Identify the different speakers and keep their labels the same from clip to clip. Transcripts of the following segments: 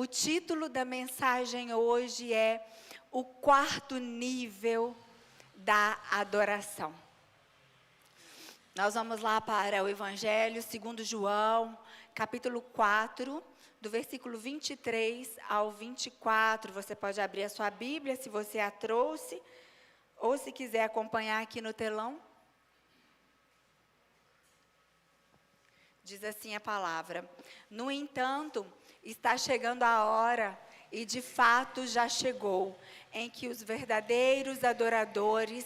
Speaker 1: O título da mensagem hoje é o quarto nível da adoração. Nós vamos lá para o Evangelho segundo João, capítulo 4, do versículo 23 ao 24. Você pode abrir a sua Bíblia, se você a trouxe, ou se quiser acompanhar aqui no telão. Diz assim a palavra: no entanto, está chegando a hora, e de fato já chegou, em que os verdadeiros adoradores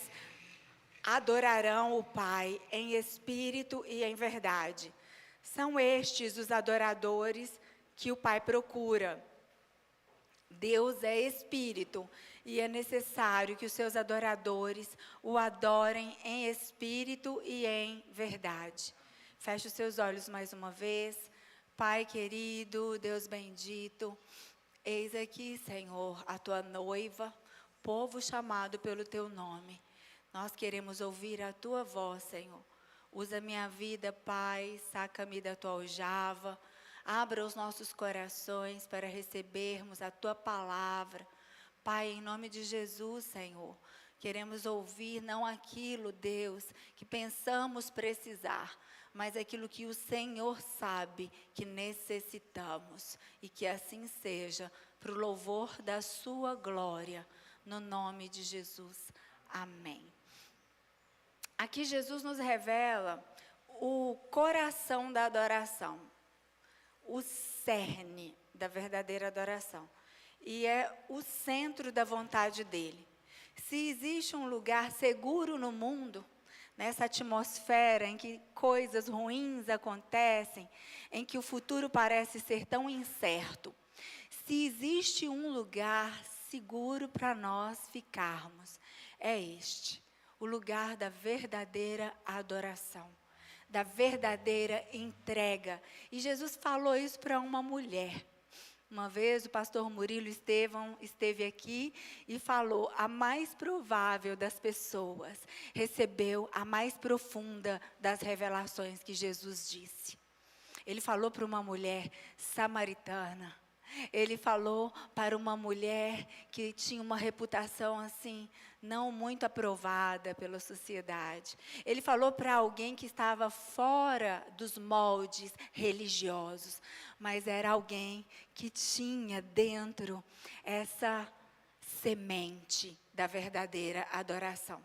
Speaker 1: adorarão o Pai em espírito e em verdade. São estes os adoradores que o Pai procura. Deus é espírito e é necessário que os seus adoradores o adorem em espírito e em verdade. Feche os seus olhos mais uma vez. Pai querido, Deus bendito, eis aqui, Senhor, a tua noiva, povo chamado pelo teu nome. Nós queremos ouvir a tua voz, Senhor. Usa minha vida, Pai, saca-me da tua aljava. Abra os nossos corações para recebermos a tua palavra. Pai, em nome de Jesus, Senhor, queremos ouvir não aquilo, Deus, que pensamos precisar, mas aquilo que o Senhor sabe que necessitamos. E que assim seja, para o louvor da sua glória, no nome de Jesus. Amém. Aqui Jesus nos revela o coração da adoração, o cerne da verdadeira adoração. E é o centro da vontade dele. Se existe um lugar seguro no mundo, nessa atmosfera em que coisas ruins acontecem, em que o futuro parece ser tão incerto, se existe um lugar seguro para nós ficarmos, é este. O lugar da verdadeira adoração, da verdadeira entrega. E Jesus falou isso para uma mulher. Uma vez o pastor Murilo Estevão esteve aqui e falou: a mais provável das pessoas recebeu a mais profunda das revelações que Jesus disse. Ele falou para uma mulher samaritana. Ele falou para uma mulher que tinha uma reputação assim, não muito aprovada pela sociedade. Ele falou para alguém que estava fora dos moldes religiosos, mas era alguém que tinha dentro essa semente da verdadeira adoração.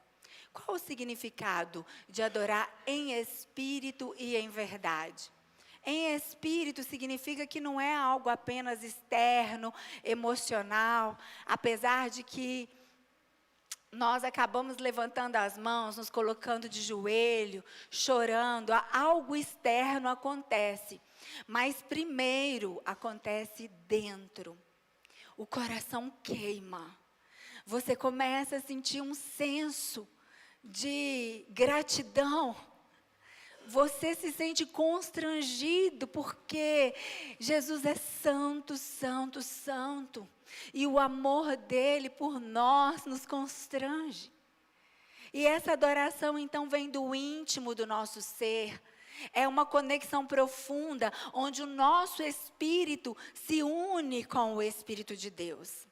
Speaker 1: Qual o significado de adorar em espírito e em verdade? Em espírito significa que não é algo apenas externo, emocional, apesar de que nós acabamos levantando as mãos, nos colocando de joelho, chorando, algo externo acontece, mas primeiro acontece dentro. O coração queima, você começa a sentir um senso de gratidão. Você se sente constrangido porque Jesus é santo, santo, santo. E o amor dele por nós nos constrange. E essa adoração então vem do íntimo do nosso ser. É uma conexão profunda onde o nosso espírito se une com o Espírito de Deus.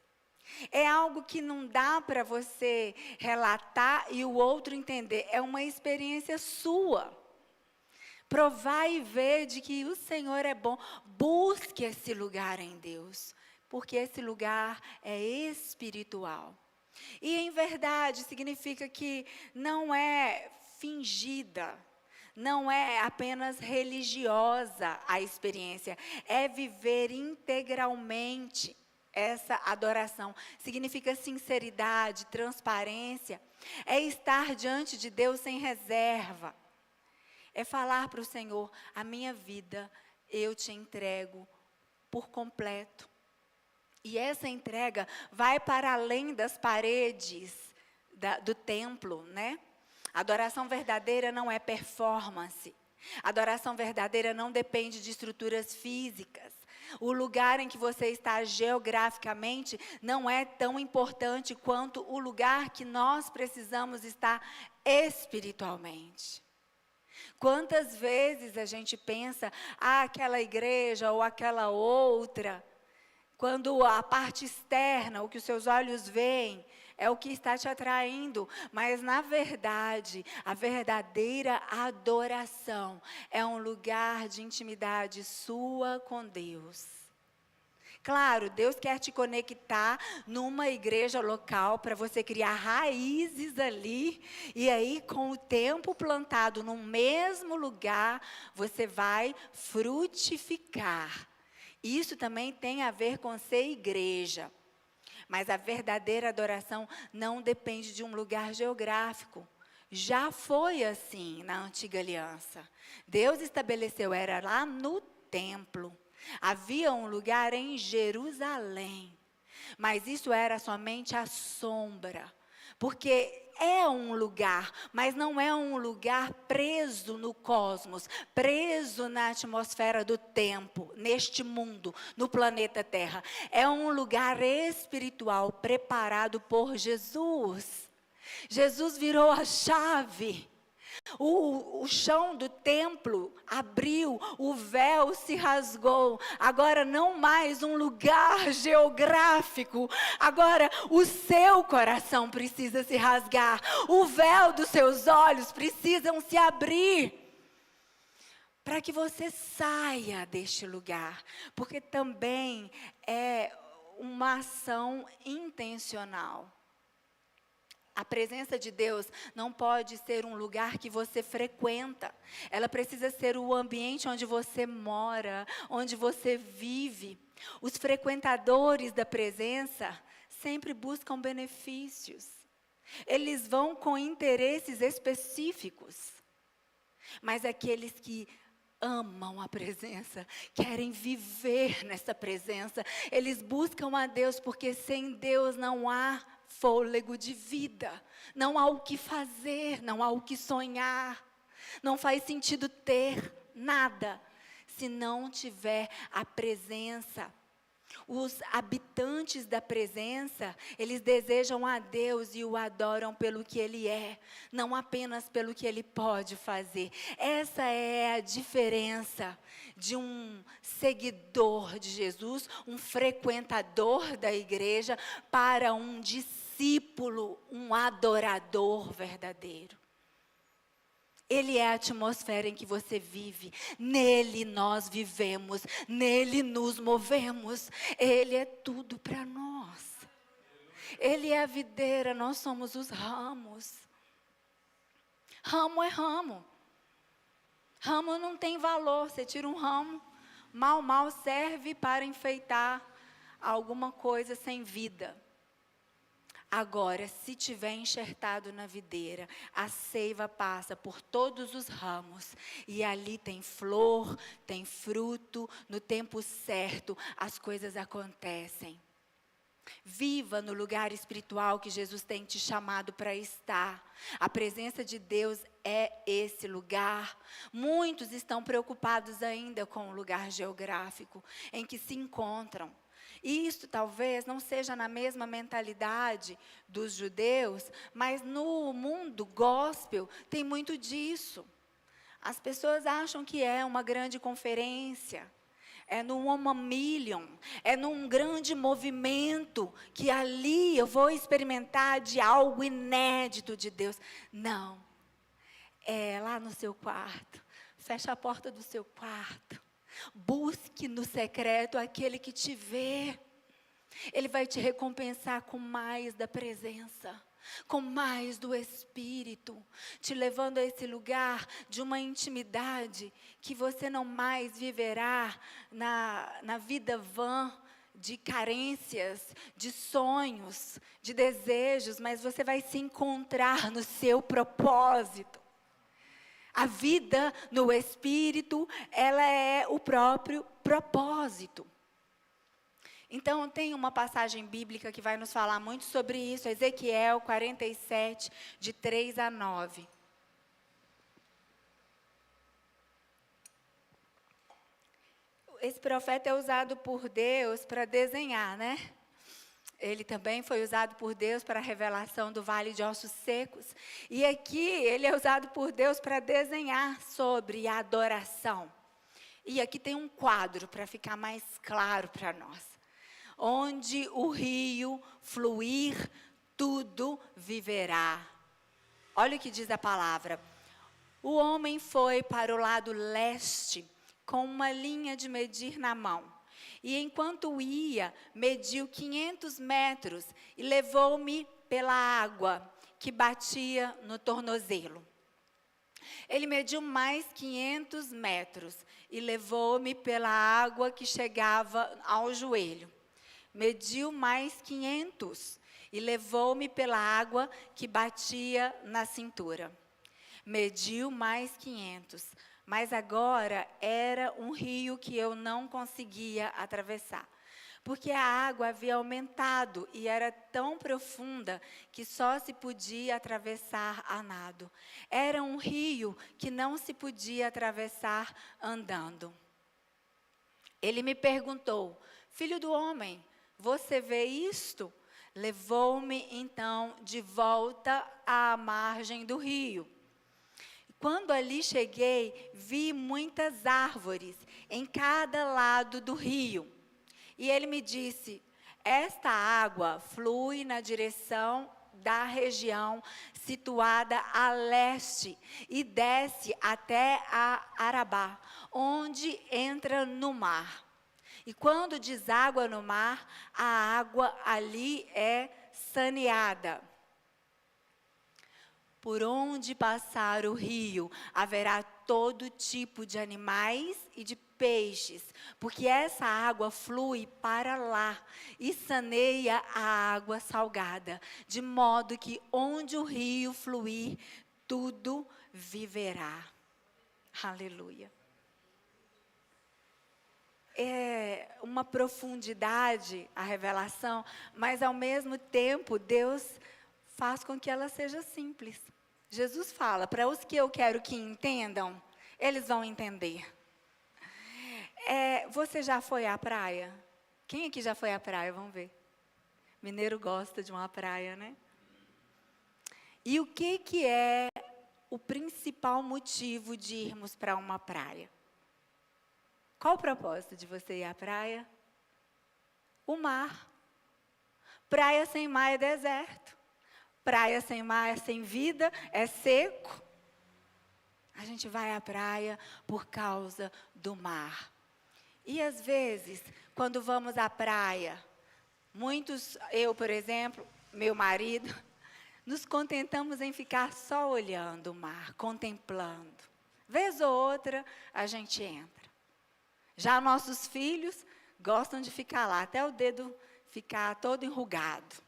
Speaker 1: É algo que não dá para você relatar e o outro entender. É uma experiência sua. Provar e ver de que o Senhor é bom. Busque esse lugar em Deus, porque esse lugar é espiritual. E em verdade significa que não é fingida, não é apenas religiosa a experiência, é viver integralmente essa adoração. Significa sinceridade, transparência, é estar diante de Deus sem reserva. É falar para o Senhor: a minha vida eu te entrego por completo. E essa entrega vai para além das paredes do templo, né? Adoração verdadeira não é performance. Adoração verdadeira não depende de estruturas físicas. O lugar em que você está geograficamente não é tão importante quanto o lugar que nós precisamos estar espiritualmente. Quantas vezes a gente pensa, aquela igreja ou aquela outra Quando a parte externa, o que os seus olhos veem, é o que está te atraindo, mas na verdade, a verdadeira adoração é um lugar de intimidade sua com Deus. Claro, Deus quer te conectar numa igreja local para você criar raízes ali, e aí com o tempo plantado no mesmo lugar, você vai frutificar. Isso também tem a ver com ser igreja. Mas a verdadeira adoração não depende de um lugar geográfico. Já foi assim na antiga aliança. Deus estabeleceu, era lá no templo. Havia um lugar em Jerusalém. Mas isso era somente a sombra. Porque é um lugar, mas não é um lugar preso no cosmos, preso na atmosfera do tempo, neste mundo, no planeta Terra. É um lugar espiritual preparado por Jesus. Jesus virou a chave. O chão do templo abriu, o véu se rasgou. Agora não mais um lugar geográfico. Agora o seu coração precisa se rasgar. O véu dos seus olhos precisam se abrir. Para que você saia deste lugar. Porque também é uma ação intencional. A presença de Deus não pode ser um lugar que você frequenta. Ela precisa ser o ambiente onde você mora, onde você vive. Os frequentadores da presença sempre buscam benefícios. Eles vão com interesses específicos. Mas aqueles que amam a presença, querem viver nessa presença, eles buscam a Deus, porque sem Deus não há fôlego de vida, não há o que fazer, não há o que sonhar, não faz sentido ter nada, se não tiver a presença. Os habitantes da presença, eles desejam a Deus e o adoram pelo que Ele é, não apenas pelo que Ele pode fazer. Essa é a diferença de um seguidor de Jesus, um frequentador da igreja, para um discípulo, um adorador verdadeiro. Ele é a atmosfera em que você vive, nele nós vivemos, nele nos movemos, ele é tudo para nós. Ele é a videira, nós somos os ramos. Ramo é ramo. Ramo não tem valor, você tira um ramo, mal serve para enfeitar alguma coisa sem vida. Agora, se tiver enxertado na videira, a seiva passa por todos os ramos. E ali tem flor, tem fruto, no tempo certo as coisas acontecem. Viva no lugar espiritual que Jesus tem te chamado para estar. A presença de Deus é esse lugar. Muitos estão preocupados ainda com o lugar geográfico em que se encontram. E isso talvez não seja na mesma mentalidade dos judeus, mas no mundo gospel tem muito disso. As pessoas acham que é uma grande conferência, é no One Million, é num grande movimento, que ali eu vou experimentar de algo inédito de Deus. Não, é lá no seu quarto, fecha a porta do seu quarto. Busque no secreto aquele que te vê. Ele vai te recompensar com mais da presença, com mais do Espírito, te levando a esse lugar de uma intimidade que você não mais viverá na vida vã de carências, de sonhos, de desejos, mas você vai se encontrar no seu propósito. A vida no Espírito, ela é o próprio propósito. Então, tem uma passagem bíblica que vai nos falar muito sobre isso, Ezequiel 47, de 3 a 9. Esse profeta é usado por Deus para desenhar, né? Ele também foi usado por Deus para a revelação do Vale de Ossos Secos. E aqui ele é usado por Deus para desenhar sobre a adoração. E aqui tem um quadro para ficar mais claro para nós. onde o rio fluir, tudo viverá. Olha o que diz a palavra. O homem foi para o lado leste, com uma linha de medir na mão. E enquanto ia, mediu 500 metros e levou-me pela água que batia no tornozelo. Ele mediu mais 500 metros e levou-me pela água que chegava ao joelho. Mediu mais 500 e levou-me pela água que batia na cintura. Mediu mais 500, mas agora era um rio que eu não conseguia atravessar, porque a água havia aumentado e era tão profunda que só se podia atravessar a nado. Era um rio que não se podia atravessar andando. Ele me perguntou: filho do homem, você vê isto? Levou-me então de volta à margem do rio. Quando ali cheguei, vi muitas árvores em cada lado do rio. E ele me disse: esta água flui na direção da região situada a leste e desce até a Arabá, onde entra no mar. E quando deságua no mar, a água ali é saneada. Por onde passar o rio, haverá todo tipo de animais e de peixes, porque essa água flui para lá e saneia a água salgada, de modo que onde o rio fluir, tudo viverá. Aleluia. É uma profundidade a revelação, mas ao mesmo tempo Deus faz com que ela seja simples. Jesus fala: para os que eu quero que entendam, eles vão entender. Você já foi à praia? Quem aqui já foi à praia? Vamos ver. Mineiro gosta de uma praia, né? E o que é o principal motivo de irmos para uma praia? Qual o propósito de você ir à praia? O mar. Praia sem mar é deserto. Praia sem mar é sem vida, é seco. A gente vai à praia por causa do mar. E às vezes, quando vamos à praia, eu, por exemplo, meu marido, nos contentamos em ficar só olhando o mar, contemplando. Vez ou outra, a gente entra. Já nossos filhos gostam de ficar lá, até o dedo ficar todo enrugado.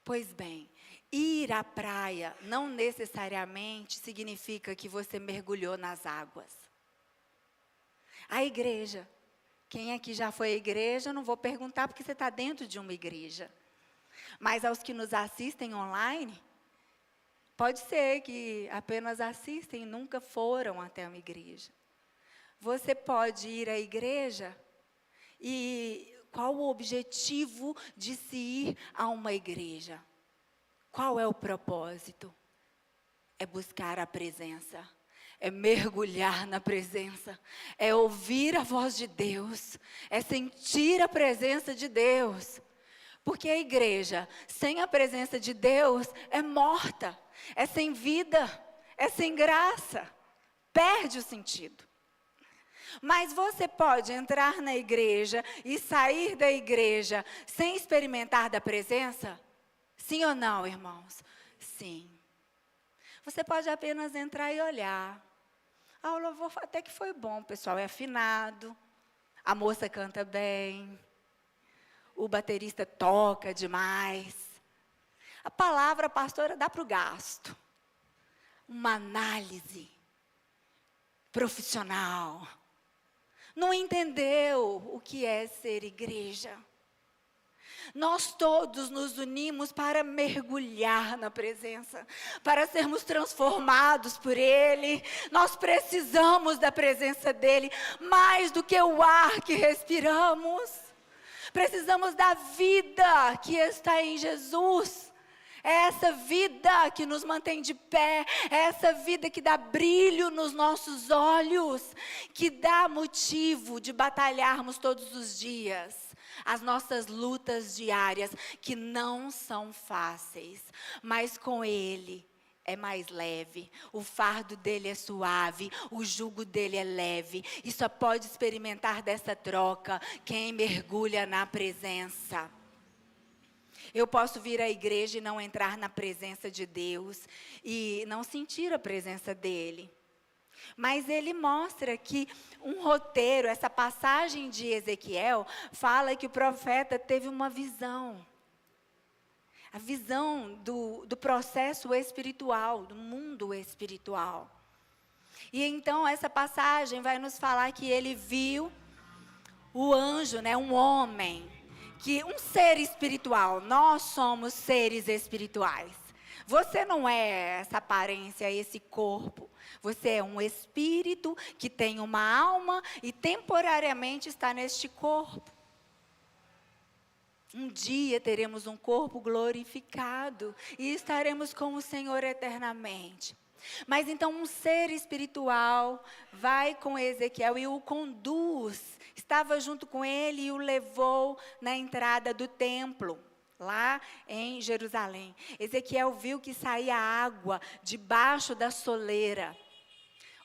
Speaker 1: Pois bem, ir à praia não necessariamente significa que você mergulhou nas águas. A igreja, quem aqui já foi à igreja, não vou perguntar porque você está dentro de uma igreja. Mas aos que nos assistem online, pode ser que apenas assistem e nunca foram até uma igreja. Você pode ir à igreja e qual o objetivo de se ir a uma igreja? Qual é o propósito? É buscar a presença, é mergulhar na presença, é ouvir a voz de Deus, é sentir a presença de Deus. Porque a igreja, sem a presença de Deus, é morta, é sem vida, é sem graça, perde o sentido. Mas você pode entrar na igreja e sair da igreja sem experimentar da presença? Sim ou não, irmãos? Sim. Você pode apenas entrar e olhar. O louvor até que foi bom, o pessoal é afinado, a moça canta bem, o baterista toca demais. A palavra, pastora, dá para o gasto. Uma análise profissional. Não entendeu o que é ser igreja. Nós todos nos unimos para mergulhar na presença, para sermos transformados por Ele. Nós precisamos da presença dEle, mais do que o ar que respiramos. Precisamos da vida que está em Jesus. É essa vida que nos mantém de pé, é essa vida que dá brilho nos nossos olhos, que dá motivo de batalharmos todos os dias. As nossas lutas diárias, que não são fáceis, mas com Ele é mais leve, o fardo dele é suave, o jugo dele é leve, e só pode experimentar dessa troca quem mergulha na presença. Eu posso vir à igreja e não entrar na presença de Deus, e não sentir a presença dele. Mas ele mostra que um roteiro, essa passagem de Ezequiel, fala que o profeta teve uma visão. A visão do processo espiritual, do mundo espiritual. E então essa passagem vai nos falar que ele viu o anjo, um homem, um ser espiritual. Nós somos seres espirituais. Você não é essa aparência, esse corpo. Você é um espírito que tem uma alma e temporariamente está neste corpo. Um dia teremos um corpo glorificado e estaremos com o Senhor eternamente. Mas então um ser espiritual vai com Ezequiel e o conduz. Estava junto com ele e o levou na entrada do templo, lá em Jerusalém. Ezequiel viu que saía água debaixo da soleira.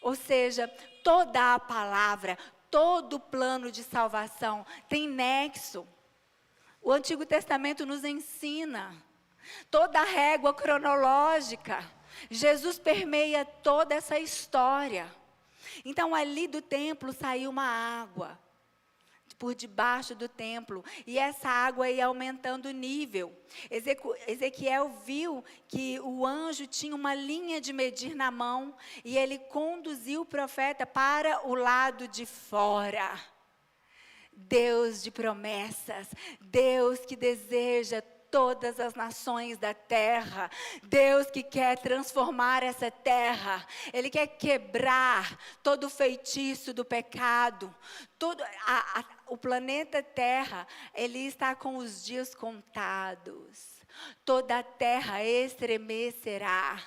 Speaker 1: Ou seja, toda a palavra, todo o plano de salvação tem nexo. O Antigo Testamento nos ensina toda a régua cronológica. Jesus permeia toda essa história. Então, ali do templo saiu uma água, por debaixo do templo, e essa água ia aumentando o nível. Ezequiel viu que o anjo tinha uma linha de medir na mão, e ele conduziu o profeta para o lado de fora. Deus de promessas, Deus que deseja todas as nações da terra, Deus que quer transformar essa terra, Ele quer quebrar todo o feitiço do pecado, o planeta Terra, ele está com os dias contados, toda a terra estremecerá.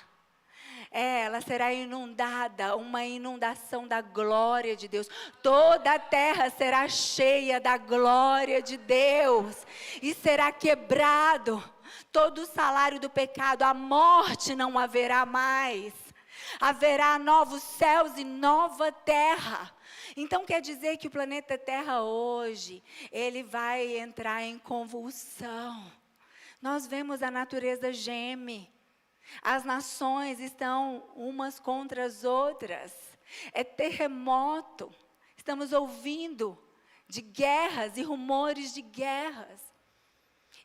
Speaker 1: Ela será inundada, uma inundação da glória de Deus. Toda a terra será cheia da glória de Deus. E será quebrado todo o salário do pecado. A morte não haverá mais. Haverá novos céus e nova terra. Então quer dizer que o planeta Terra hoje, ele vai entrar em convulsão. Nós vemos a natureza geme. As nações estão umas contra as outras. É terremoto. Estamos ouvindo de guerras e rumores de guerras.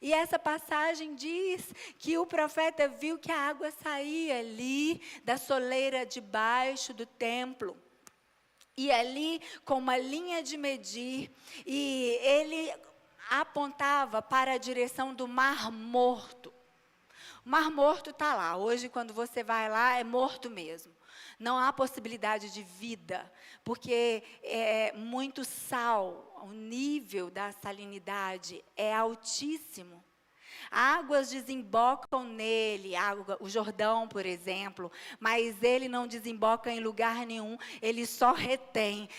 Speaker 1: E essa passagem diz que o profeta viu que a água saía ali da soleira debaixo do templo. E ali com uma linha de medir. E ele apontava para a direção do Mar Morto. O Mar Morto está lá. Hoje, quando você vai lá, é morto mesmo. Não há possibilidade de vida, porque é muito sal. O nível da salinidade é altíssimo. Águas desembocam nele, o Jordão, por exemplo, mas ele não desemboca em lugar nenhum, ele só retém.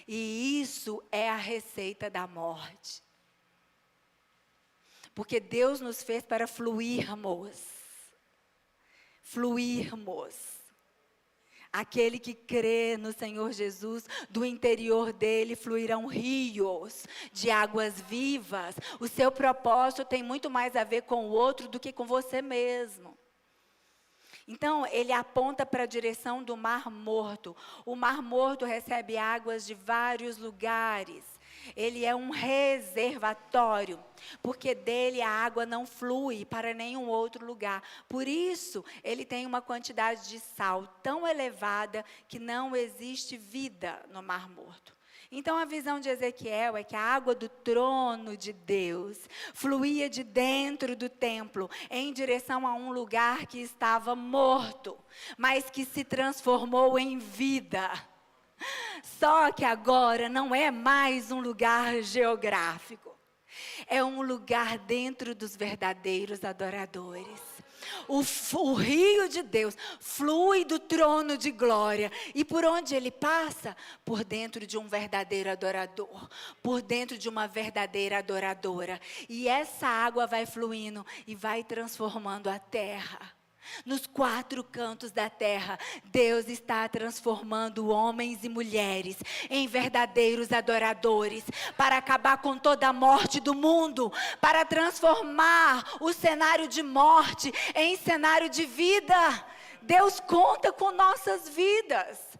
Speaker 1: E isso é a receita da morte. Porque Deus nos fez para fluirmos. Aquele que crê no Senhor Jesus, do interior dele fluirão rios de águas vivas. O seu propósito tem muito mais a ver com o outro do que com você mesmo. Então, ele aponta para a direção do Mar Morto. O Mar Morto recebe águas de vários lugares. Ele é um reservatório, porque dele a água não flui para nenhum outro lugar. Por isso, ele tem uma quantidade de sal tão elevada que não existe vida no Mar Morto. Então, a visão de Ezequiel é que a água do trono de Deus fluía de dentro do templo em direção a um lugar que estava morto, mas que se transformou em vida. Só que agora não é mais um lugar geográfico. É um lugar dentro dos verdadeiros adoradores. O rio de Deus flui do trono de glória. E por onde ele passa? Por dentro de um verdadeiro adorador. Por dentro de uma verdadeira adoradora. E essa água vai fluindo e vai transformando a terra. Nos 4 cantos da terra, Deus está transformando homens e mulheres em verdadeiros adoradores, para acabar com toda a morte do mundo, para transformar o cenário de morte em cenário de vida. Deus conta com nossas vidas.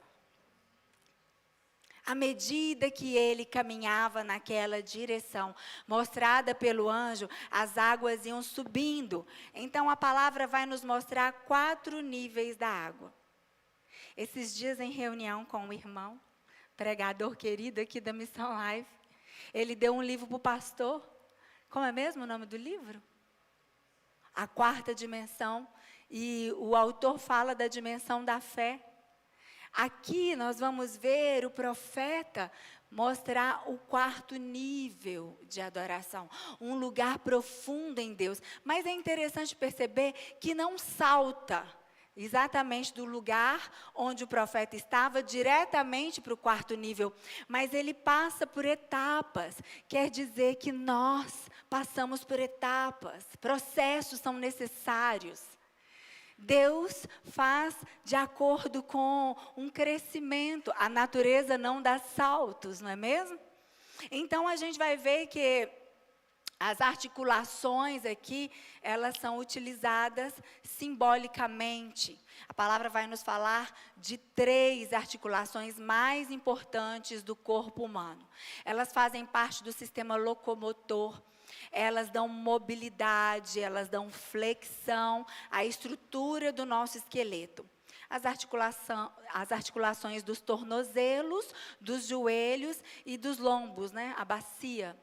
Speaker 1: À medida que ele caminhava naquela direção, mostrada pelo anjo, as águas iam subindo. Então a palavra vai nos mostrar 4 níveis da água. Esses dias em reunião com um irmão, pregador querido aqui da Missão Live, ele deu um livro para o pastor. Como é mesmo o nome do livro? A 4ª dimensão. E o autor fala da dimensão da fé. Aqui nós vamos ver o profeta mostrar o 4º nível de adoração, um lugar profundo em Deus. Mas é interessante perceber que não salta exatamente do lugar onde o profeta estava diretamente para o 4º nível, mas ele passa por etapas. Quer dizer que nós passamos por etapas, processos são necessários. Deus faz de acordo com um crescimento. A natureza não dá saltos, não é mesmo? Então a gente vai ver que as articulações aqui, elas são utilizadas simbolicamente. A palavra vai nos falar de 3 articulações mais importantes do corpo humano. Elas fazem parte do sistema locomotor. Elas dão mobilidade, elas dão flexão à estrutura do nosso esqueleto. As articulações dos tornozelos, dos joelhos e dos lombos, né? A bacia,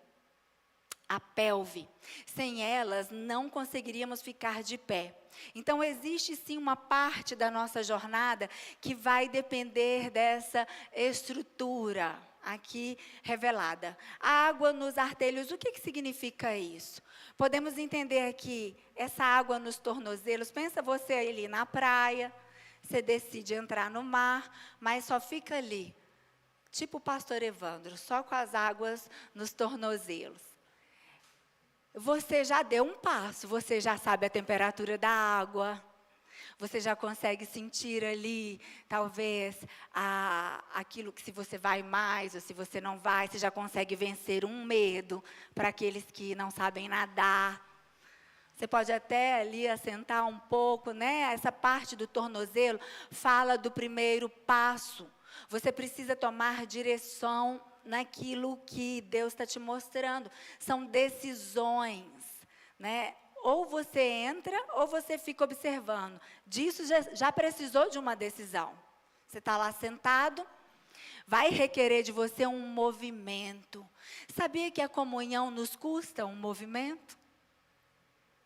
Speaker 1: a pelve. Sem elas, não conseguiríamos ficar de pé. Então, existe sim uma parte da nossa jornada que vai depender dessa estrutura aqui revelada. A água nos artelhos, o que significa isso? Podemos entender aqui, essa água nos tornozelos, pensa você ali na praia, você decide entrar no mar, mas só fica ali, tipo o pastor Evandro, só com as águas nos tornozelos. Você já deu um passo, você já sabe a temperatura da água, você já consegue sentir ali, talvez, aquilo que se você vai mais ou se você não vai, você já consegue vencer um medo para aqueles que não sabem nadar. Você pode até ali assentar um pouco, né? Essa parte do tornozelo fala do primeiro passo. Você precisa tomar direção naquilo que Deus está te mostrando. São decisões, né? Ou você entra, ou você fica observando. Disso já precisou de uma decisão. Você está lá sentado, vai requerer de você um movimento. Sabia que a comunhão nos custa um movimento?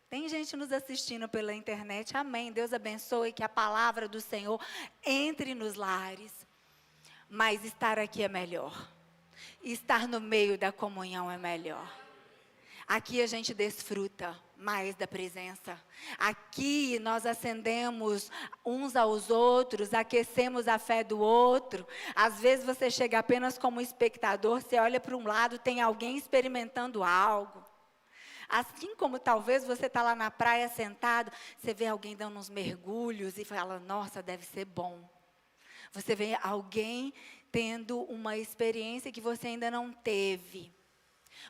Speaker 1: Tem gente nos assistindo pela internet, amém. Deus abençoe, que a palavra do Senhor entre nos lares. Mas estar aqui é melhor. Estar no meio da comunhão é melhor. Aqui a gente desfruta mais da presença. Aqui nós acendemos uns aos outros, aquecemos a fé do outro. Às vezes você chega apenas como espectador, você olha para um lado, tem alguém experimentando algo. Assim como talvez você está lá na praia sentado, você vê alguém dando uns mergulhos e fala, nossa, deve ser bom. Você vê alguém tendo uma experiência que você ainda não teve.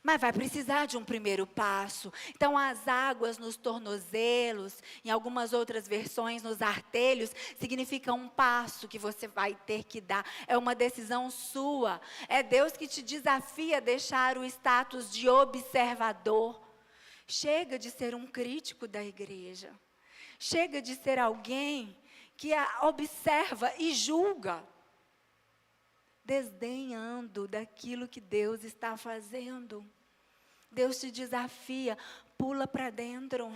Speaker 1: Mas vai precisar de um primeiro passo. Então, as águas nos tornozelos, em algumas outras versões, nos artelhos, significa um passo que você vai ter que dar. É uma decisão sua. É Deus que te desafia a deixar o status de observador. Chega de ser um crítico da igreja. Chega de ser alguém que a observa e julga, desdenhando daquilo que Deus está fazendo. Deus te desafia, pula para dentro.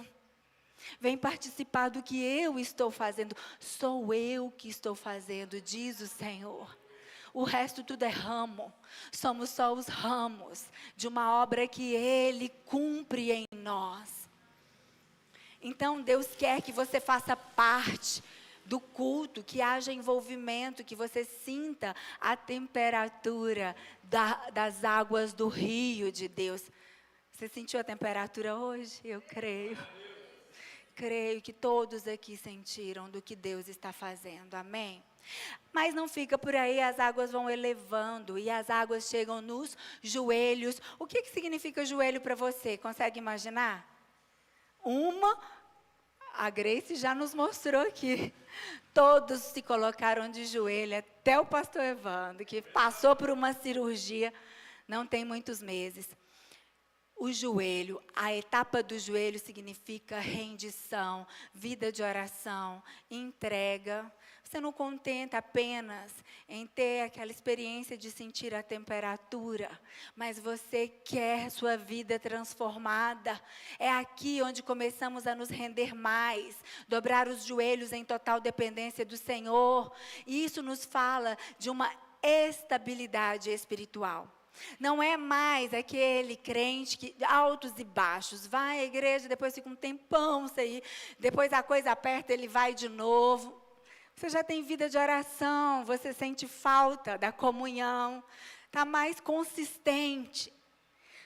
Speaker 1: Vem participar do que eu estou fazendo. Sou eu que estou fazendo, diz o Senhor. O resto tudo é ramo. Somos só os ramos de uma obra que Ele cumpre em nós. Então Deus quer que você faça parte do culto, que haja envolvimento, que você sinta a temperatura das águas do rio de Deus. Você sentiu a temperatura hoje? Eu creio. Creio que todos aqui sentiram do que Deus está fazendo, amém? Mas não fica por aí, as águas vão elevando e as águas chegam nos joelhos. O que significa joelho para você? Consegue imaginar? A Grace já nos mostrou aqui. Todos se colocaram de joelho, até o pastor Evandro, que passou por uma cirurgia, não tem muitos meses. O joelho, a etapa do joelho significa rendição, vida de oração, entrega. Você não contenta apenas em ter aquela experiência de sentir a temperatura, mas você quer sua vida transformada. É aqui onde começamos a nos render mais, dobrar os joelhos em total dependência do Senhor. E isso nos fala de uma estabilidade espiritual. Não é mais aquele crente que altos e baixos, vai à igreja, depois fica um tempão sem ir, depois a coisa aperta, ele vai de novo. Você já tem vida de oração, você sente falta da comunhão, está mais consistente.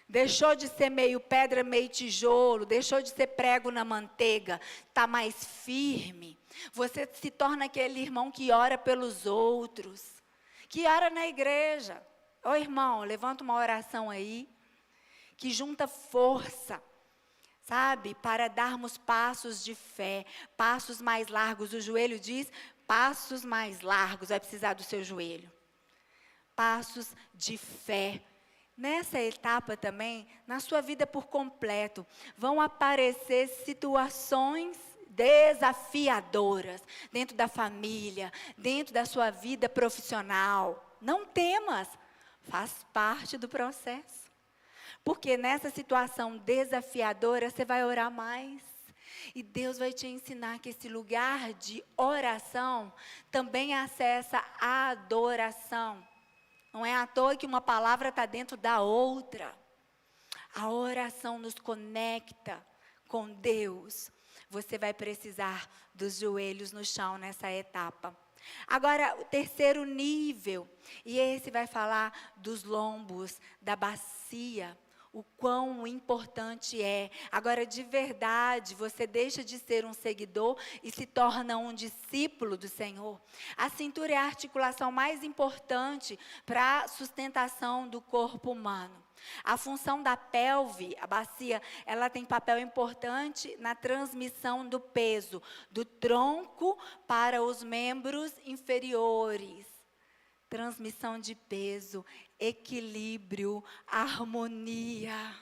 Speaker 1: Deixou de ser meio pedra, meio tijolo, deixou de ser prego na manteiga, está mais firme. Você se torna aquele irmão que ora pelos outros, que ora na igreja. Ô irmão, levanta uma oração aí, que junta força, sabe, para darmos passos de fé, passos mais largos. O joelho diz, passos mais largos, vai precisar do seu joelho. Passos de fé. Nessa etapa também, na sua vida por completo, vão aparecer situações desafiadoras, dentro da família, dentro da sua vida profissional. Não temas. Faz parte do processo. Porque nessa situação desafiadora, você vai orar mais. E Deus vai te ensinar que esse lugar de oração também acessa a adoração. Não é à toa que uma palavra está dentro da outra. A oração nos conecta com Deus. Você vai precisar dos joelhos no chão nessa etapa. Agora, o terceiro nível, e esse vai falar dos lombos, da bacia, o quão importante é. Agora, de verdade, você deixa de ser um seguidor e se torna um discípulo do Senhor. A cintura é a articulação mais importante para a sustentação do corpo humano. A função da pelve, a bacia, ela tem papel importante na transmissão do peso, do tronco para os membros inferiores. Transmissão de peso, equilíbrio, harmonia.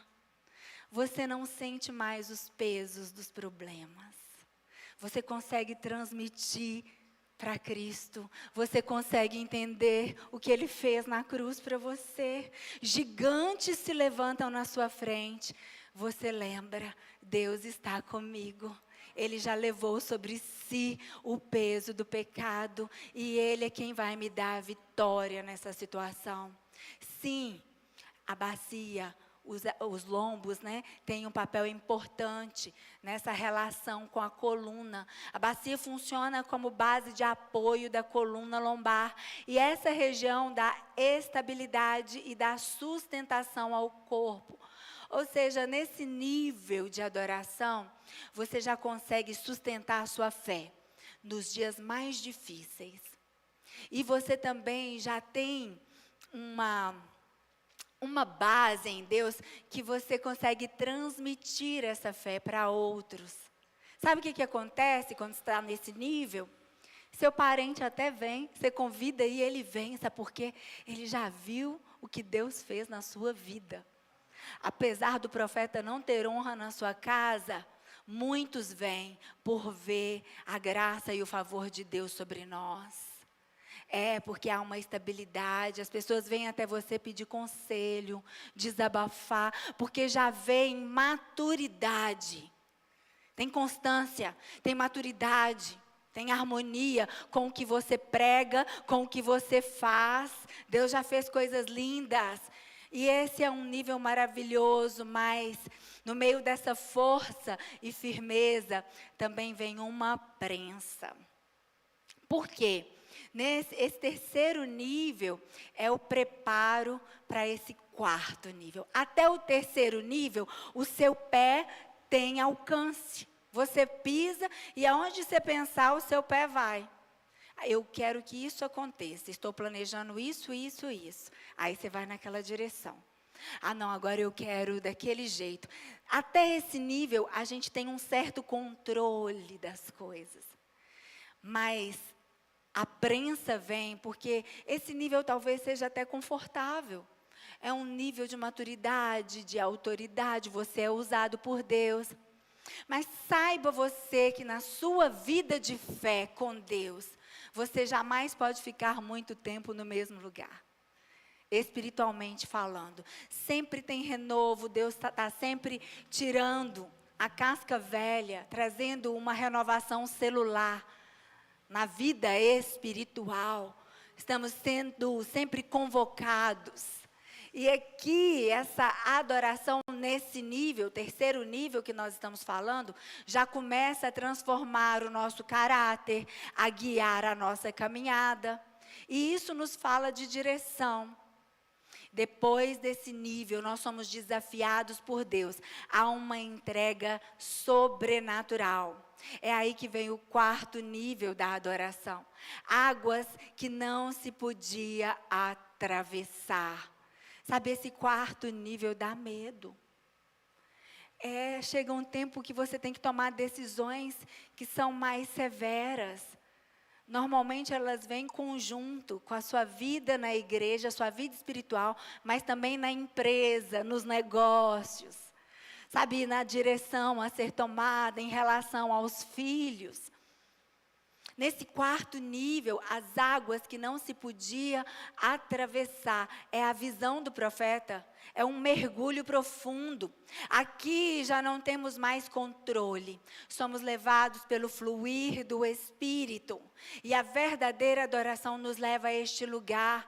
Speaker 1: Você não sente mais os pesos dos problemas. Você consegue transmitir para Cristo. Você consegue entender o que Ele fez na cruz para você. Gigantes se levantam na sua frente. Você lembra, Deus está comigo. Ele já levou sobre si o peso do pecado. E Ele é quem vai me dar a vitória nessa situação. Sim, a bacia, os lombos, né, têm um papel importante nessa relação com a coluna. A bacia funciona como base de apoio da coluna lombar. E essa região dá estabilidade e dá sustentação ao corpo. Ou seja, nesse nível de adoração, você já consegue sustentar a sua fé nos dias mais difíceis. E você também já tem uma base em Deus que você consegue transmitir essa fé para outros. Sabe o que acontece quando está nesse nível? Seu parente até vem, você convida e ele vem, sabe por quê? Ele já viu o que Deus fez na sua vida. Apesar do profeta não ter honra na sua casa, muitos vêm por ver a graça e o favor de Deus sobre nós. Porque há uma estabilidade, as pessoas vêm até você pedir conselho, desabafar, porque já veem maturidade. Tem constância, tem maturidade. tem harmonia com o que você prega, com o que você faz. Deus já fez coisas lindas. E esse é um nível maravilhoso, mas no meio dessa força e firmeza também vem uma prensa. Por quê? Esse terceiro nível é o preparo para esse quarto nível. Até o terceiro nível, o seu pé tem alcance. Você pisa e aonde você pensar, o seu pé vai. Eu quero que isso aconteça. Estou planejando isso, isso, isso. Aí você vai naquela direção. Ah, não, agora eu quero daquele jeito. Até esse nível, a gente tem um certo controle das coisas. Mas a prensa vem porque esse nível talvez seja até confortável. É um nível de maturidade, de autoridade. Você é usado por Deus. Mas saiba você que na sua vida de fé com Deus, você jamais pode ficar muito tempo no mesmo lugar. Espiritualmente falando. Sempre tem renovo, Deus está sempre tirando a casca velha, trazendo uma renovação celular na vida espiritual. Estamos sendo sempre convocados. E aqui, essa adoração nesse nível, terceiro nível que nós estamos falando, já começa a transformar o nosso caráter, a guiar a nossa caminhada. E isso nos fala de direção. Depois desse nível, nós somos desafiados por Deus a uma entrega sobrenatural. É aí que vem o quarto nível da adoração. Águas que não se podia atravessar. Sabe, esse quarto nível dá medo. Chega um tempo que você tem que tomar decisões que são mais severas. Normalmente elas vêm em conjunto com a sua vida na igreja, a sua vida espiritual, mas também na empresa, nos negócios. Sabe, na direção a ser tomada em relação aos filhos. Nesse quarto nível, as águas que não se podia atravessar, é a visão do profeta, é um mergulho profundo. Aqui já não temos mais controle, somos levados pelo fluir do Espírito. E a verdadeira adoração nos leva a este lugar.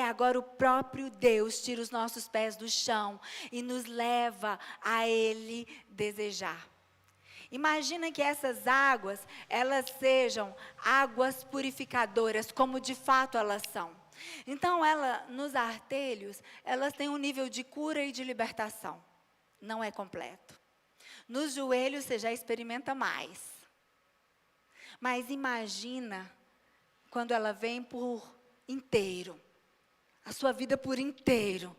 Speaker 1: Agora o próprio Deus tira os nossos pés do chão e nos leva a Ele desejar. Imagina que essas águas, elas sejam águas purificadoras, como de fato elas são. Então, nos artelhos, elas têm um nível de cura e de libertação. Não é completo. Nos joelhos, você já experimenta mais. Mas imagina quando ela vem por inteiro. A sua vida por inteiro.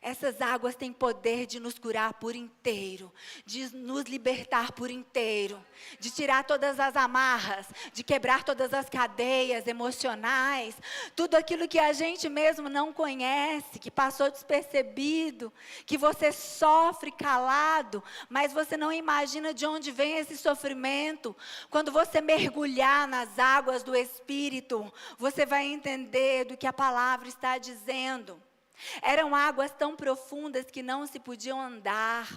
Speaker 1: Essas águas têm poder de nos curar por inteiro, de nos libertar por inteiro, de tirar todas as amarras, de quebrar todas as cadeias emocionais, tudo aquilo que a gente mesmo não conhece, que passou despercebido, que você sofre calado, mas você não imagina de onde vem esse sofrimento. Quando você mergulhar nas águas do Espírito, você vai entender do que a palavra está dizendo. Eram águas tão profundas que não se podiam andar.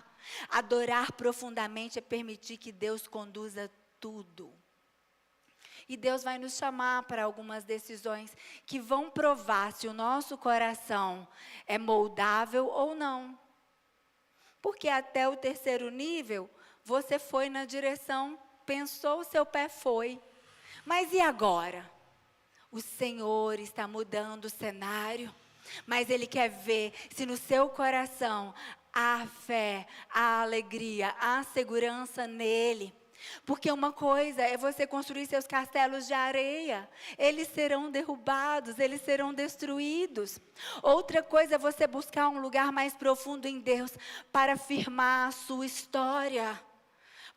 Speaker 1: Adorar profundamente é permitir que Deus conduza tudo. E Deus vai nos chamar para algumas decisões que vão provar se o nosso coração é moldável ou não. Porque até o terceiro nível, você foi na direção, pensou, o seu pé foi. Mas e agora? O Senhor está mudando o cenário. Mas Ele quer ver se no seu coração há fé, há alegria, há segurança nele. Porque uma coisa é você construir seus castelos de areia. Eles serão derrubados, eles serão destruídos. Outra coisa é você buscar um lugar mais profundo em Deus para firmar a sua história.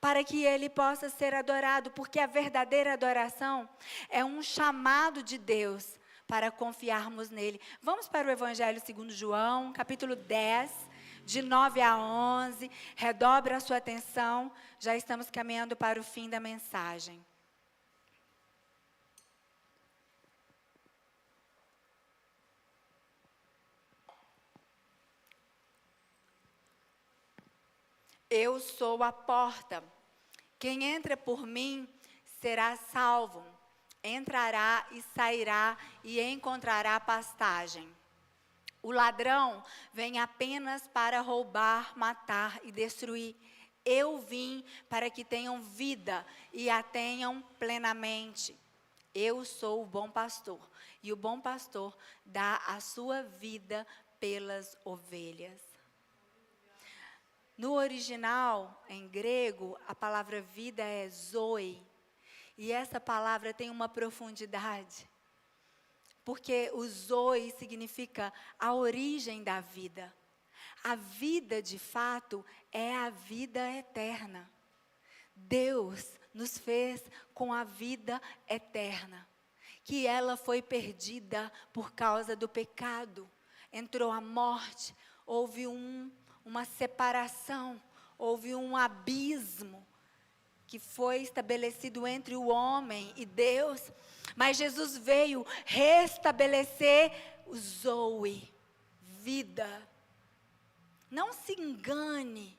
Speaker 1: Para que Ele possa ser adorado. Porque a verdadeira adoração é um chamado de Deus para confiarmos nele. Vamos para o Evangelho segundo João, capítulo 10, de 9 a 11. Redobra a sua atenção, já estamos caminhando para o fim da mensagem. Eu sou a porta. Quem entra por mim será salvo, entrará e sairá e encontrará pastagem. O ladrão vem apenas para roubar, matar e destruir. Eu vim para que tenham vida e a tenham plenamente. Eu sou o bom pastor, e o bom pastor dá a sua vida pelas ovelhas. No original, em grego, a palavra vida é zoe, e essa palavra tem uma profundidade, porque o zoe significa a origem da vida. A vida, de fato, é a vida eterna. Deus nos fez com a vida eterna, que ela foi perdida por causa do pecado. Entrou a morte, houve uma separação, houve um abismo que foi estabelecido entre o homem e Deus. Mas Jesus veio restabelecer o zoe, vida. Não se engane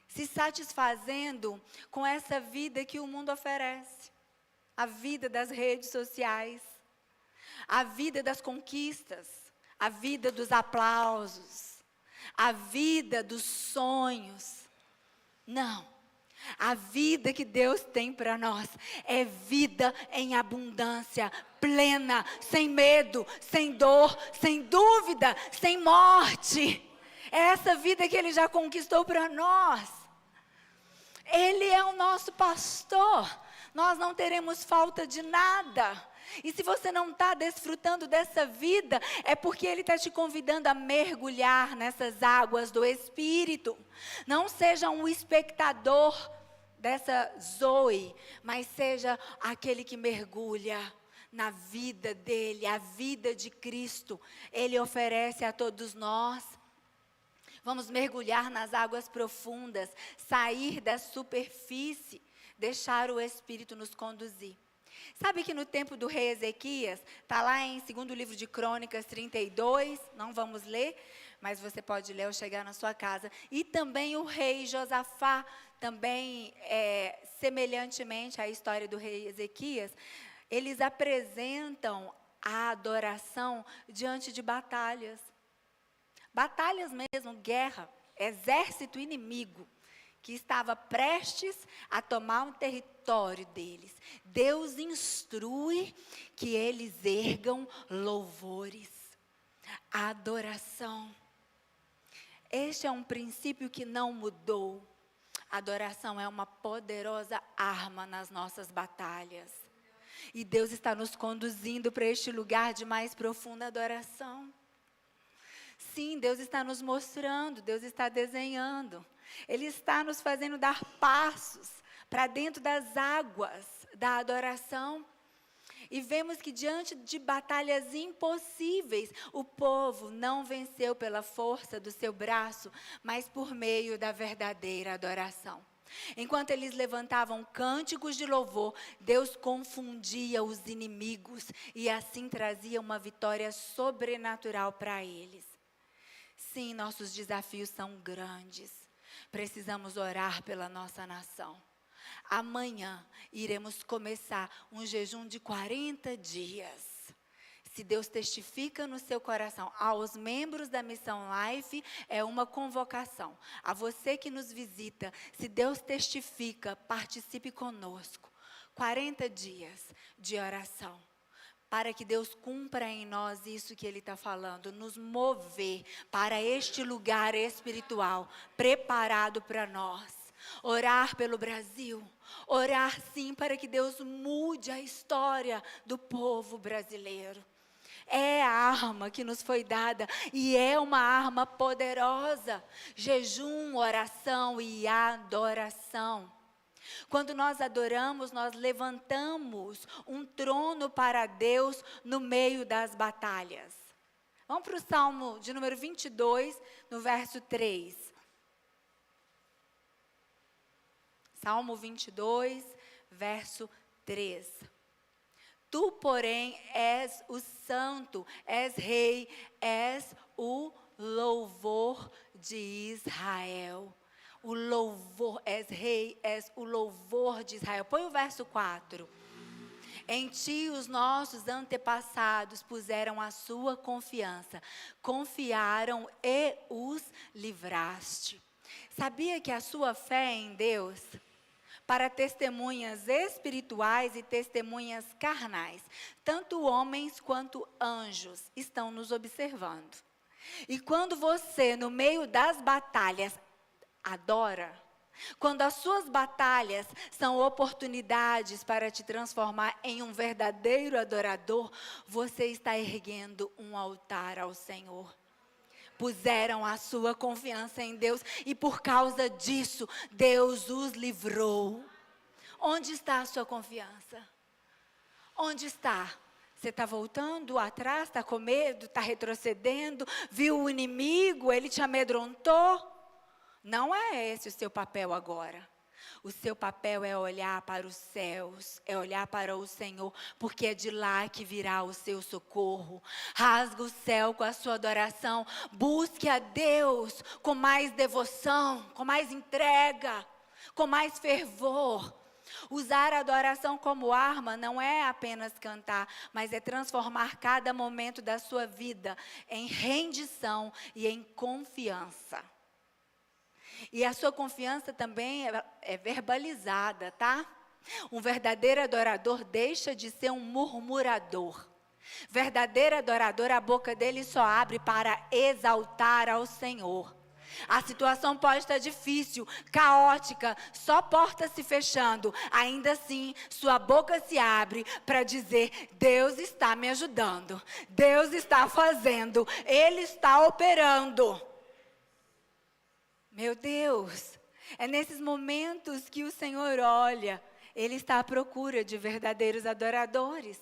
Speaker 1: se satisfazendo com essa vida que o mundo oferece. A vida das redes sociais, a vida das conquistas, a vida dos aplausos, a vida dos sonhos. Não, a vida que Deus tem para nós é vida em abundância, plena, sem medo, sem dor, sem dúvida, sem morte. É essa vida que Ele já conquistou para nós. Ele é o nosso pastor, nós não teremos falta de nada. E se você não está desfrutando dessa vida, é porque Ele está te convidando a mergulhar nessas águas do Espírito. Não seja um espectador dessa zoe, mas seja aquele que mergulha na vida dele, a vida de Cristo. Ele oferece a todos nós. Vamos mergulhar nas águas profundas, sair da superfície, deixar o Espírito nos conduzir. Sabe que no tempo do rei Ezequias, está lá em 2º livro de Crônicas 32, não vamos ler, mas você pode ler ao chegar na sua casa. E também o rei Josafá, também semelhantemente à história do rei Ezequias, eles apresentam a adoração diante de batalhas. Batalhas mesmo, guerra, exército inimigo, que estava prestes a tomar um território deles. Deus instrui que eles ergam louvores, adoração. Este é um princípio que não mudou. A adoração é uma poderosa arma nas nossas batalhas. E Deus está nos conduzindo para este lugar de mais profunda adoração. Sim, Deus está nos mostrando, Deus está desenhando. Ele está nos fazendo dar passos para dentro das águas da adoração. E vemos que diante de batalhas impossíveis, o povo não venceu pela força do seu braço, mas por meio da verdadeira adoração. Enquanto eles levantavam cânticos de louvor, Deus confundia os inimigos e assim trazia uma vitória sobrenatural para eles. Sim, nossos desafios são grandes. Precisamos orar pela nossa nação. Amanhã iremos começar um jejum de 40 dias. Se Deus testifica no seu coração, aos membros da Missão Life, é uma convocação. A você que nos visita, se Deus testifica, participe conosco. 40 dias de oração. Para que Deus cumpra em nós isso que Ele está falando, nos mover para este lugar espiritual, preparado para nós. Orar pelo Brasil, orar sim para que Deus mude a história do povo brasileiro. É a arma que nos foi dada e é uma arma poderosa. Jejum, oração e adoração. Quando nós adoramos, nós levantamos um trono para Deus no meio das batalhas. Vamos para o Salmo de número 22, no verso 3. Salmo 22, verso 3. Tu, porém, és o santo, és rei, és o louvor de Israel. o louvor, és rei, és o louvor de Israel. Põe o verso 4. Em ti os nossos antepassados puseram a sua confiança, confiaram e os livraste. Sabia que a sua fé em Deus, para testemunhas espirituais e testemunhas carnais, tanto homens quanto anjos estão nos observando. E quando você, no meio das batalhas, adora, quando as suas batalhas são oportunidades para te transformar em um verdadeiro adorador, você está erguendo um altar ao Senhor. Puseram a sua confiança em Deus e por causa disso, Deus os livrou. Onde está a sua confiança? Onde está? Você está voltando atrás, está com medo, está retrocedendo, viu o inimigo, ele te amedrontou? Não é esse o seu papel agora. O seu papel é olhar para os céus, é olhar para o Senhor, porque é de lá que virá o seu socorro. Rasga o céu com a sua adoração, busque a Deus com mais devoção, com mais entrega, com mais fervor. Usar a adoração como arma não é apenas cantar, mas é transformar cada momento da sua vida em rendição e em confiança. E a sua confiança também é verbalizada, tá? Um verdadeiro adorador deixa de ser um murmurador. Verdadeiro adorador, a boca dele só abre para exaltar ao Senhor. A situação pode estar difícil, caótica, só portas se fechando. Ainda assim, sua boca se abre para dizer: Deus está me ajudando, Deus está fazendo, Ele está operando. Meu Deus, é nesses momentos que o Senhor olha, Ele está à procura de verdadeiros adoradores.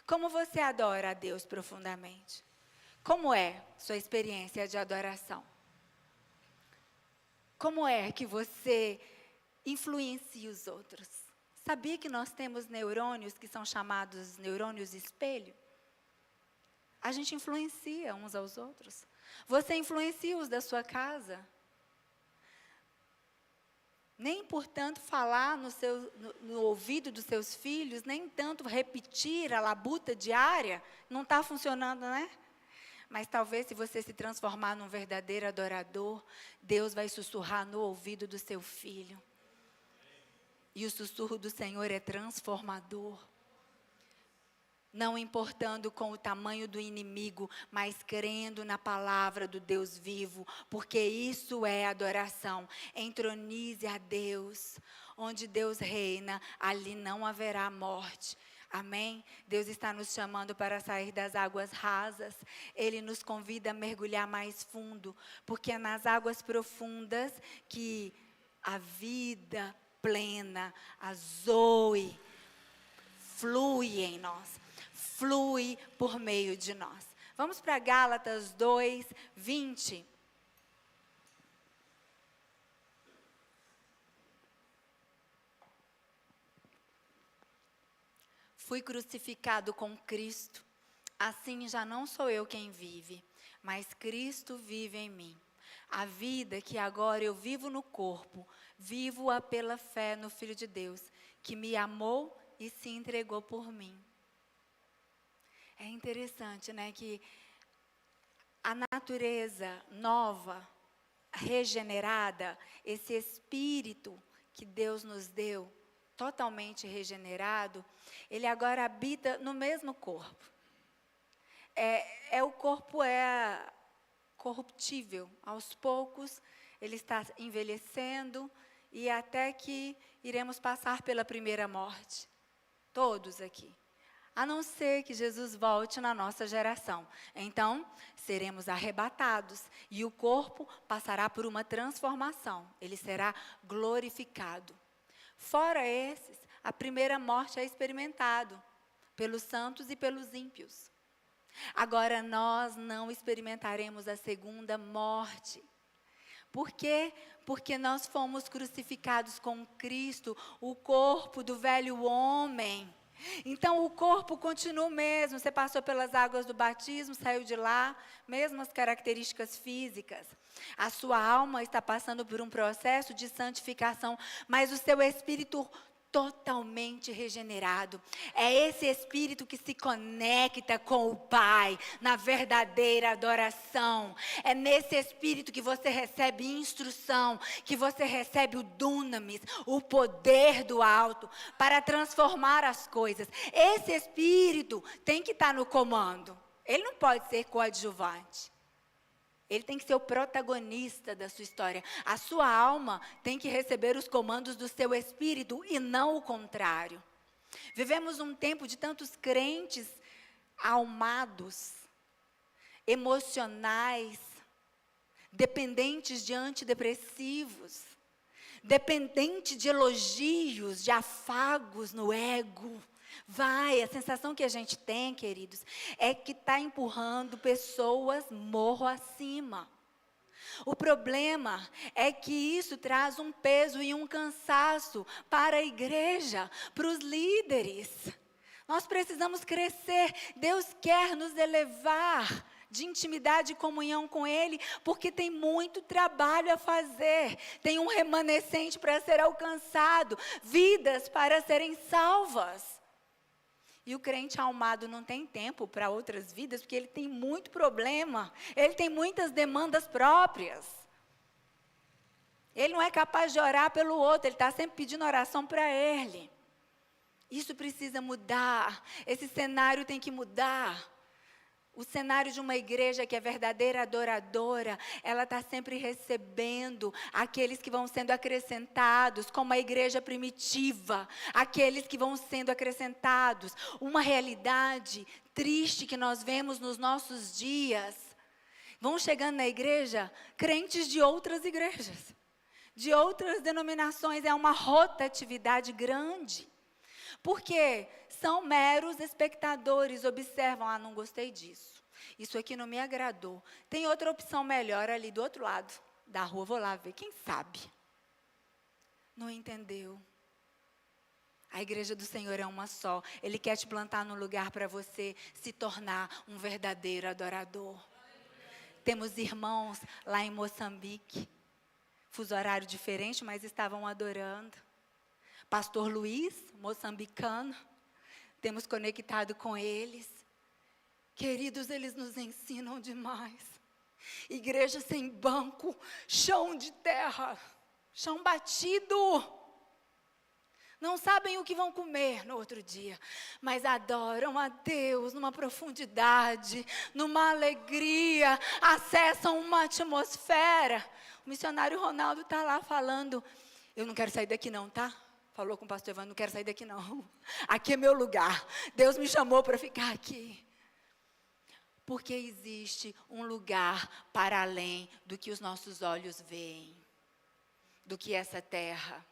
Speaker 1: Como você adora a Deus profundamente? Como é sua experiência de adoração? Como é que você influencia os outros? Sabia que nós temos neurônios que são chamados neurônios espelho? A gente influencia uns aos outros. Você influencia os da sua casa. Nem por tanto falar no ouvido dos seus filhos, nem tanto repetir a labuta diária, não está funcionando, né? Mas talvez se você se transformar num verdadeiro adorador, Deus vai sussurrar no ouvido do seu filho. E o sussurro do Senhor é transformador. Não importando com o tamanho do inimigo, mas crendo na palavra do Deus vivo, porque isso é adoração. Entronize a Deus. Onde Deus reina, ali não haverá morte. Amém? Deus está nos chamando para sair das águas rasas. Ele nos convida a mergulhar mais fundo, porque é nas águas profundas que a vida plena, a Zoe, flui em nós. Flui por meio de nós. Vamos para Gálatas 2, 20. Fui crucificado com Cristo, assim já não sou eu quem vive, mas Cristo vive em mim. A vida que agora eu vivo no corpo, vivo-a pela fé no Filho de Deus, que me amou e se entregou por mim. É interessante, né, que a natureza nova, regenerada, esse espírito que Deus nos deu, totalmente regenerado, ele agora habita no mesmo corpo. O corpo é corruptível, aos poucos ele está envelhecendo e até que iremos passar pela primeira morte, todos aqui. A não ser que Jesus volte na nossa geração. Então, seremos arrebatados e o corpo passará por uma transformação. Ele será glorificado. Fora esses, a primeira morte é experimentado pelos santos e pelos ímpios. Agora, nós não experimentaremos a segunda morte. Por quê? Porque nós fomos crucificados com Cristo, o corpo do velho homem. Então, o corpo continua o mesmo. Você passou pelas águas do batismo, saiu de lá, mesmas características físicas. A sua alma está passando por um processo de santificação, mas o seu espírito totalmente regenerado. É esse espírito que se conecta com o Pai na verdadeira adoração. É nesse espírito que você recebe instrução, que você recebe o dunamis, o poder do alto para transformar as coisas. Esse espírito tem que estar no comando. Ele não pode ser coadjuvante. Ele tem que ser o protagonista da sua história. A sua alma tem que receber os comandos do seu espírito e não o contrário. Vivemos um tempo de tantos crentes almados, emocionais, dependentes de antidepressivos, dependentes de elogios, de afagos no ego. A sensação que a gente tem, queridos, é que está empurrando pessoas morro acima. O problema é que isso traz um peso e um cansaço para a igreja, para os líderes. Nós precisamos crescer. Deus quer nos elevar de intimidade e comunhão com Ele, porque tem muito trabalho a fazer. Tem um remanescente para ser alcançado, vidas para serem salvas. E o crente almado não tem tempo para outras vidas, porque ele tem muito problema, ele tem muitas demandas próprias. Ele não é capaz de orar pelo outro, ele está sempre pedindo oração para ele. Isso precisa mudar, esse cenário tem que mudar. O cenário de uma igreja que é verdadeira adoradora, ela está sempre recebendo aqueles que vão sendo acrescentados, como a igreja primitiva, aqueles que vão sendo acrescentados. Uma realidade triste que nós vemos nos nossos dias. Vão chegando na igreja crentes de outras igrejas, de outras denominações, é uma rotatividade grande. Porque são meros espectadores, observam, não gostei disso. Isso aqui não me agradou. Tem outra opção melhor ali do outro lado da rua, vou lá ver, quem sabe? Não entendeu. A igreja do Senhor é uma só. Ele quer te plantar num lugar para você se tornar um verdadeiro adorador. Temos irmãos lá em Moçambique, fuso horário diferente, mas estavam adorando. Pastor Luiz, moçambicano, temos conectado com eles. Queridos, eles nos ensinam demais. Igreja sem banco, chão de terra, chão batido. Não sabem o que vão comer no outro dia, mas adoram a Deus numa profundidade, numa alegria, acessam uma atmosfera. O missionário Ronaldo está lá falando, eu não quero sair daqui não, tá? Falou com o pastor Evandro, não quero sair daqui não. Aqui é meu lugar. Deus me chamou para ficar aqui. Porque existe um lugar para além do que os nossos olhos veem. Do que essa terra.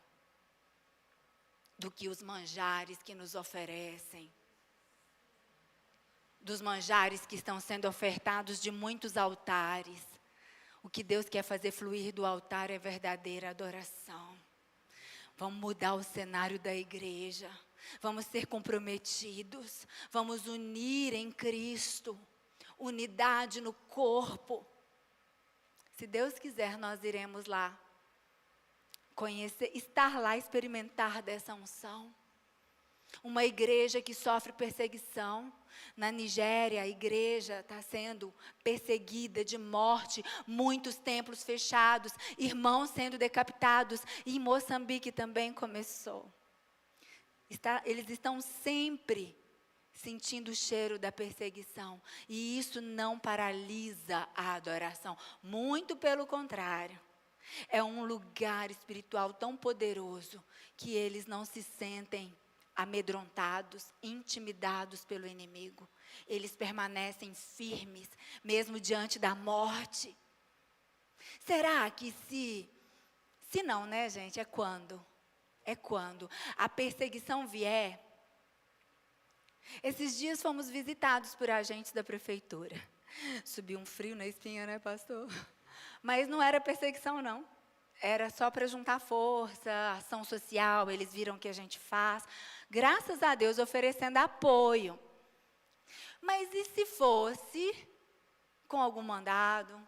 Speaker 1: Do que os manjares que nos oferecem. Dos manjares que estão sendo ofertados de muitos altares. O que Deus quer fazer fluir do altar é verdadeira adoração. Vamos mudar o cenário da igreja. Vamos ser comprometidos. Vamos unir em Cristo. Unidade no corpo. Se Deus quiser, nós iremos lá. Conhecer, estar lá, experimentar dessa unção. Uma igreja que sofre perseguição. Na Nigéria, a igreja está sendo perseguida de morte, muitos templos fechados, irmãos sendo decapitados, e em Moçambique também começou. Eles estão sempre sentindo o cheiro da perseguição, e isso não paralisa a adoração, muito pelo contrário. É um lugar espiritual tão poderoso que eles não se sentem amedrontados, intimidados pelo inimigo. Eles permanecem firmes, mesmo diante da morte. Será que se não, né, gente, é quando a perseguição vier. Esses dias fomos visitados por agentes da prefeitura. Subiu um frio na espinha, né, pastor? Mas não era perseguição, não. Era só para juntar força, ação social, eles viram o que a gente faz. Graças a Deus, oferecendo apoio. Mas e se fosse com algum mandado?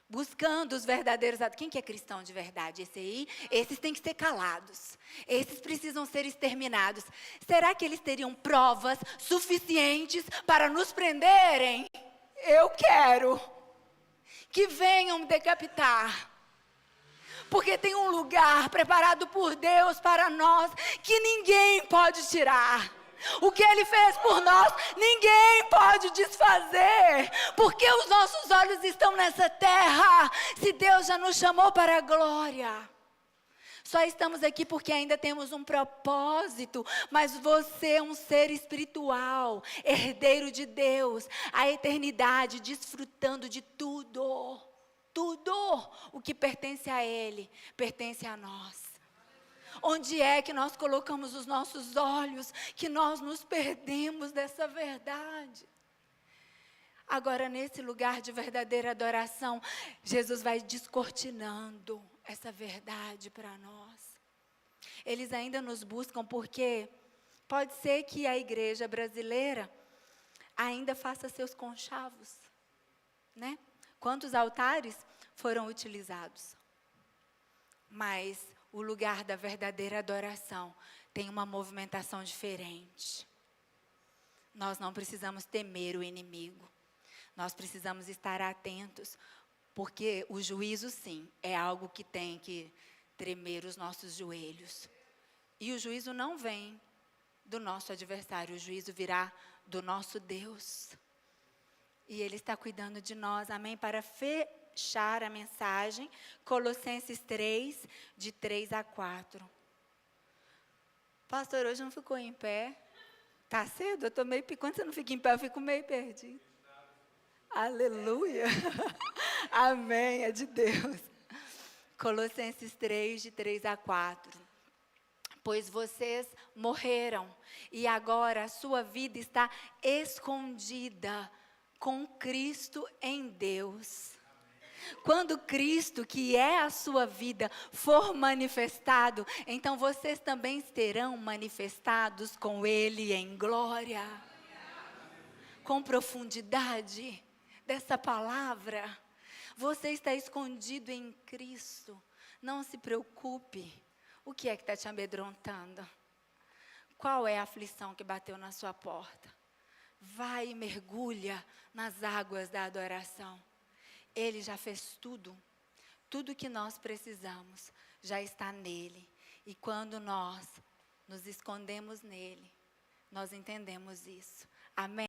Speaker 1: Buscando os verdadeiros... Quem que é cristão de verdade? Esse aí? Esses têm que ser calados. Esses precisam ser exterminados. Será que eles teriam provas suficientes para nos prenderem? Eu quero que venham me decapitar. Porque tem um lugar preparado por Deus para nós que ninguém pode tirar. O que Ele fez por nós, ninguém pode desfazer. Porque os nossos olhos estão nessa terra, se Deus já nos chamou para a glória. Só estamos aqui porque ainda temos um propósito. Mas você é um ser espiritual, herdeiro de Deus, a eternidade, desfrutando de tudo. Tudo o que pertence a Ele, pertence a nós. Onde é que nós colocamos os nossos olhos, que nós nos perdemos dessa verdade? Agora, nesse lugar de verdadeira adoração, Jesus vai descortinando essa verdade para nós. Eles ainda nos buscam porque pode ser que a igreja brasileira ainda faça seus conchavos, né? Quantos altares foram utilizados? Mas o lugar da verdadeira adoração tem uma movimentação diferente. Nós não precisamos temer o inimigo. Nós precisamos estar atentos, porque o juízo, sim, é algo que tem que tremer os nossos joelhos. E o juízo não vem do nosso adversário, o juízo virá do nosso Deus. E Ele está cuidando de nós, amém? Para fechar a mensagem, Colossenses 3, de 3 a 4. Pastor, hoje não ficou em pé? Tá cedo? Eu estou meio... Quando você não fica em pé, eu fico meio perdido. Aleluia! Amém, é de Deus. Colossenses 3, de 3 a 4. Pois vocês morreram, e agora a sua vida está escondida com Cristo em Deus. Quando Cristo, que é a sua vida, for manifestado, então vocês também serão manifestados com Ele em glória. Com profundidade dessa palavra, você está escondido em Cristo. Não se preocupe. O que é que está te amedrontando? Qual é a aflição que bateu na sua porta? Vai e mergulha nas águas da adoração. Ele já fez tudo. Tudo que nós precisamos já está nele. E quando nós nos escondemos nele, nós entendemos isso. Amém?